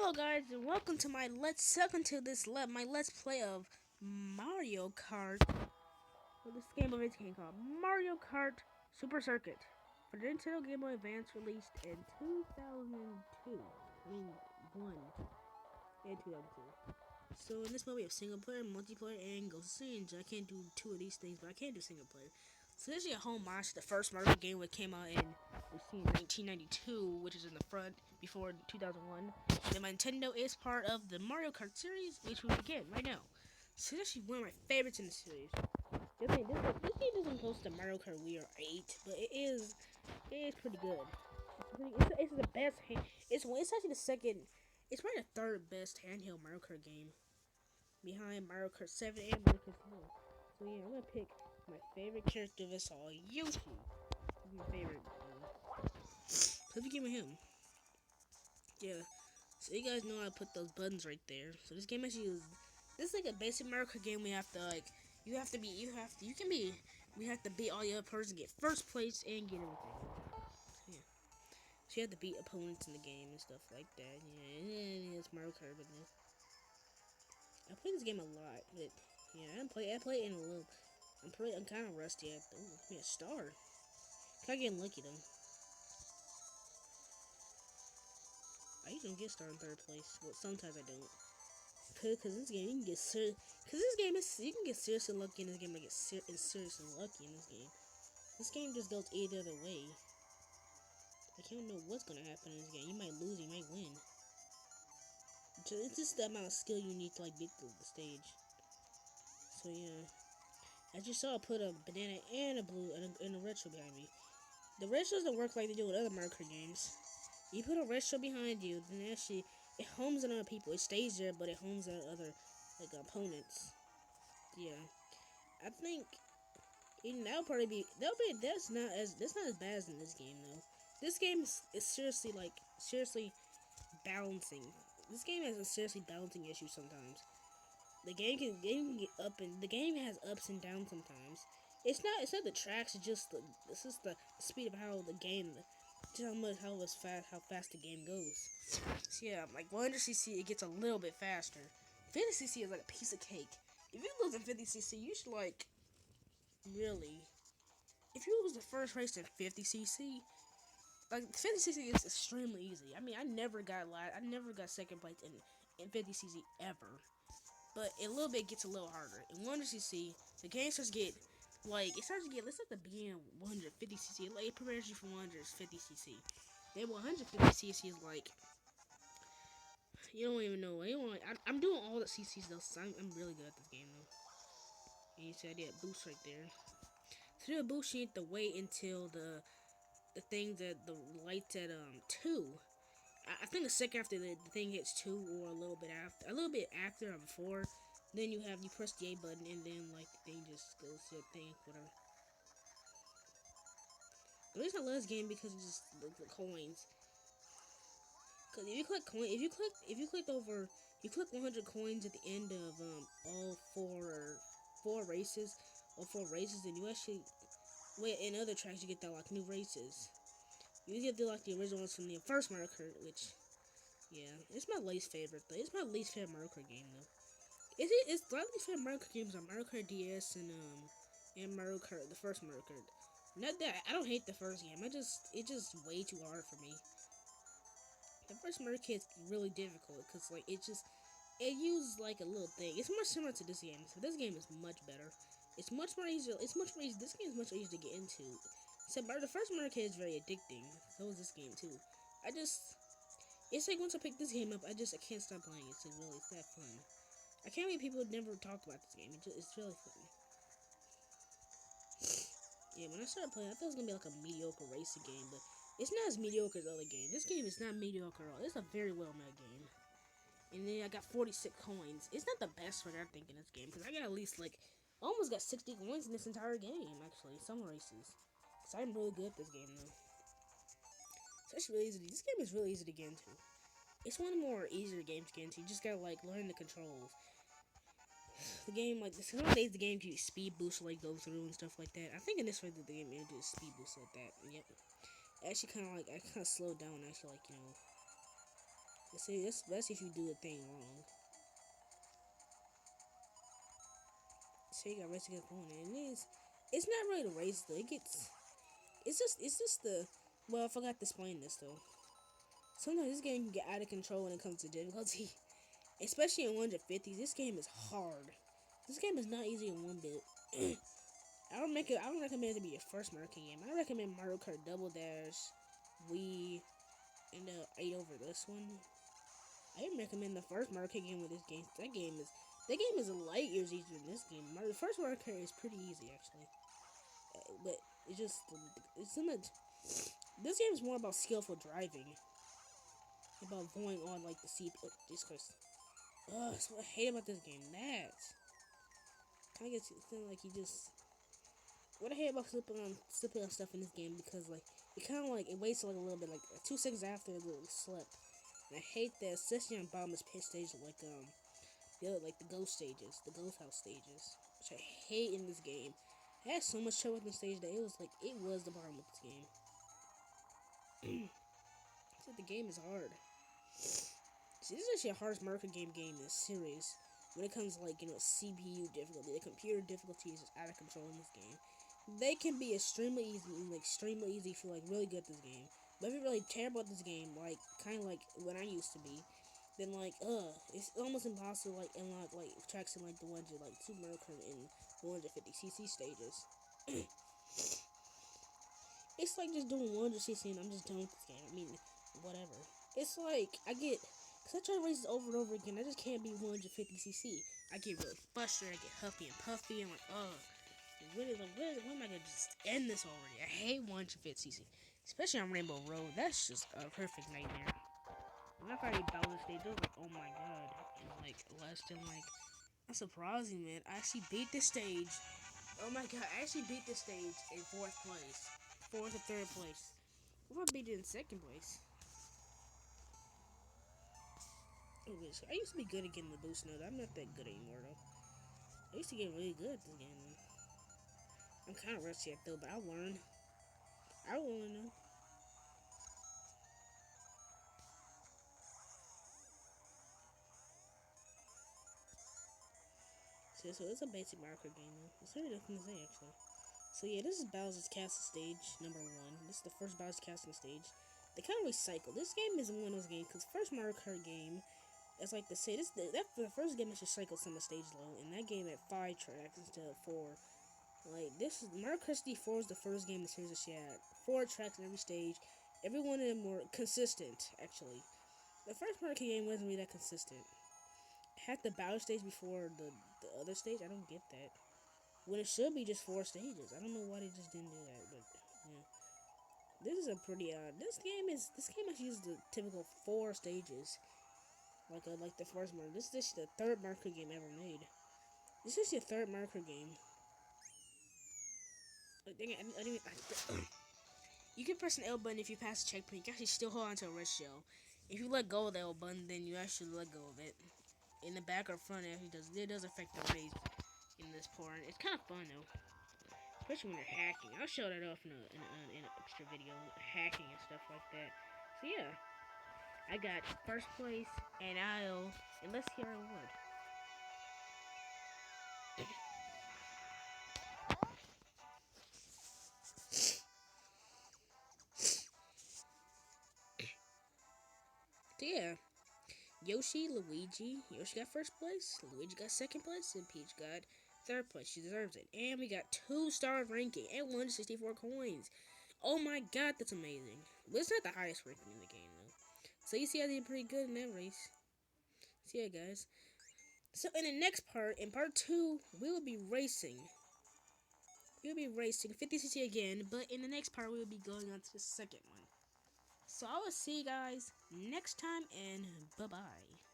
Hello guys and welcome to my let's play of Mario Kart. Well, this game called Mario Kart Super Circuit for the Nintendo Game Boy Advance, released in 2002. I mean, and 2002. So in this movie, we have single player, multiplayer, and Ghost of Tsushima. I can't do two of these things, but I can do single player. So this is a homage to the first Mario game, which came out in 1992, which is in the front before 2001. And then my Nintendo is part of the Mario Kart series, which we begin right now. So this is actually one of my favorites in the series. This game doesn't close to Mario Kart Wii or 8, but it is pretty good. It's the best. It's actually the second. It's probably the third best handheld Mario Kart game, behind Mario Kart 7 and Mario Kart 4. So yeah, I'm gonna pick my favorite character of us all, Yoshi. My favorite. So if you give me him, yeah. So you guys know I put those buttons right there. So this game actually is. This is like a basic Mario Kart game. We have to like. You have to be. You have to. You can be. We have to beat all the other person, get first place, and get everything. Yeah. So you have to beat opponents in the game and stuff like that. Yeah, it's Mario Kart, but I play this game a lot, but yeah, I play it in a little. I'm kind of rusty at. Ooh, give me a star. Kind of getting lucky though. I usually get star in third place. Well, sometimes I don't. Cause this game you can get Cause this game is you can get seriously lucky in this game. Seriously lucky in this game. This game just goes either other way. Like you don't know what's gonna happen in this game. You might lose, you might win. It's just the amount of skill you need to like beat the stage. So yeah, as you saw, I put a banana and a blue and a retro behind me. The retros don't work like they do with other Mario Kart games. You put a retro behind you, then actually it homes on other people. It stays there, but it homes on other like opponents. Yeah, I think that's not as bad as in this game though. This game is seriously balancing. This game has a seriously balancing issue sometimes. The game can get the game has ups and downs sometimes. It's not the tracks. It's just the speed of how the game, just how fast the game goes. So yeah, like 100cc, it gets a little bit faster. 50cc is like a piece of cake. If you lose in 50cc, you should like really. If you lose the first race in 50cc, like 50cc is extremely easy. I mean, I never got second place in 50cc ever. But a little bit gets a little harder. In 100cc, the game starts to get let's at the beginning of 150cc. Like, it prepares you for 150cc. Then 150cc is like, you don't even know. I'm doing all the CCs though, so I'm really good at this game though. And you see I did a boost right there. To do a boost, you need to wait until the thing that the lights at 2. I think the second after the thing hits 2, or a little bit after or before. Then you press the A button, and then like the thing just goes to the thing, whatever. The reason I love this game because it's just the coins. Cause if you click 100 coins at the end of all all 4 races, then you actually wait in other tracks you get that like new races. You get the like the original ones from the first Mario Kart, which yeah, it's my least favorite though. It's my least favorite Mario Kart game though. It's my least favorite Mario Kart games are Mario Kart DS and Mario Kart, the first Mario Kart. Not that I don't hate the first game. It's just way too hard for me. The first Mario Kart is really difficult because like it uses like a little thing. It's much similar to this game. So this game is much better. It's much more easier. It's much more easy. This game is much easier to get into. Except the first Mario Kart is very addicting. So is this game too. It's like once I pick this game up, I can't stop playing. It's that fun. I can't believe people never talked about this game. It's really fun. Yeah, when I started playing, I thought it was gonna be like a mediocre racing game, but it's not as mediocre as other games. This game is not mediocre at all. It's a very well made game. And then I got 46 coins. It's not the best for that thing in this game, because I got at least like almost got 60 coins in this entire game. Actually, some races. So I'm really good at this game though. So it's really easy. This game is really easy to get into. It's one of the more easier games to get into. You just gotta like learn the controls. The game, like, nowadays the game gives you speed boost to like go through and stuff like that. I think in this way that the game introduced speed boost like that. Yep. Actually, I kind of slowed down. Actually, like See, that's if you do the thing wrong. So you got race against opponent, and it's not really the race though. It's just the. Well, I forgot to explain this though. Sometimes this game can get out of control when it comes to difficulty, especially in 150s. This game is hard. This game is not easy in one bit. I don't recommend it to be your first Mario Kart game. I recommend Mario Kart Double Dash, Wii, and 8 over this one. I didn't recommend the first Mario Kart game with this game. That game is light years easier than this game. The first Mario Kart is pretty easy actually, but it's so much. This game is more about skillful driving, about going on like the CPU. Oh, this Christ. That's what I hate about this game. That kind of gets like you just. What I hate about slipping on stuff in this game because like it kind of like it waits like a little bit like 2 seconds after a little slip. And I hate that, especially on bottomless pit stage like the ghost stages, the ghost house stages, which I hate in this game. I had so much trouble with the stage that it was the bottom of this game. So the game is hard. See, this is actually the hardest Mario Kart game in this series. When it comes to like CPU difficulty, the computer difficulty is just out of control in this game. They can be extremely easy if you're like really good at this game. But if you're really terrible at this game, like kind of like when I used to be, then like it's almost impossible to like unlock like tracks in like the ones like Super Mario Kart in 150cc stages. It's like just doing 100cc and I'm just done with this game. I mean, whatever. It's like cause I try to race this over and over again. I just can't be 150cc. I get really frustrated. I get huffy and puffy. I'm like, when am I gonna just end this already? I hate 150cc, especially on Rainbow Road. That's just a perfect nightmare. When I finally Bowser stage, I was like, oh my god, and like less than like, that's surprising, man. I actually beat this stage. Oh my god, I actually beat this stage in 4th place, 4th or 3rd place. What if I beat it in 2nd place? Oh, I used to be good at getting the boost node. I'm not that good anymore though. I used to get really good at this game. I'm kind of rusty at though, but I'll learn. I will learn. So it's a basic Mario Kart game though. It's really nothing to say actually. So yeah, this is Bowser's Castle stage number 1. This is the first Bowser's Castle stage. They kind of recycle. This game is one of those games because first Mario Kart game, as like to say, the first game is just cycled some of the stage low, and that game at 5 tracks instead of 4. Like this is Mario Kart 4 is the first game in the series that she had 4 tracks in every stage. Every one of them were consistent actually. The first Mario Kart game wasn't really that consistent. Had the Bowser stage before the other stage. I don't get that. When it should be just 4 stages. I don't know why they just didn't do that, but yeah. This is a pretty this game actually uses the typical 4 stages. Like the first Mario. This is the 3rd Mario Kart game ever made. This is your 3rd Mario Kart game. You can press an L button if you pass a checkpoint. You can actually still hold on to a red shell. If you let go of the L button, then you actually let go of it. In the back or front, it does affect the race in this part. It's kind of fun though, especially when you're hacking. I'll show that off in an extra video, hacking and stuff like that. So yeah, I got 1st place, and let's hear our award. So yeah, Yoshi got 1st place, Luigi got 2nd place, and Peach got 3rd place. She deserves it. And we got 2-star ranking and 164 coins. Oh my god, that's amazing. But it's not the highest ranking in the game though. So you see I did pretty good in that race. So yeah, guys. So in the next part, in part 2, we will be racing. We'll be racing 50cc again, but in the next part, we will be going on to the 2nd one. So I will see you guys next time, and bye-bye.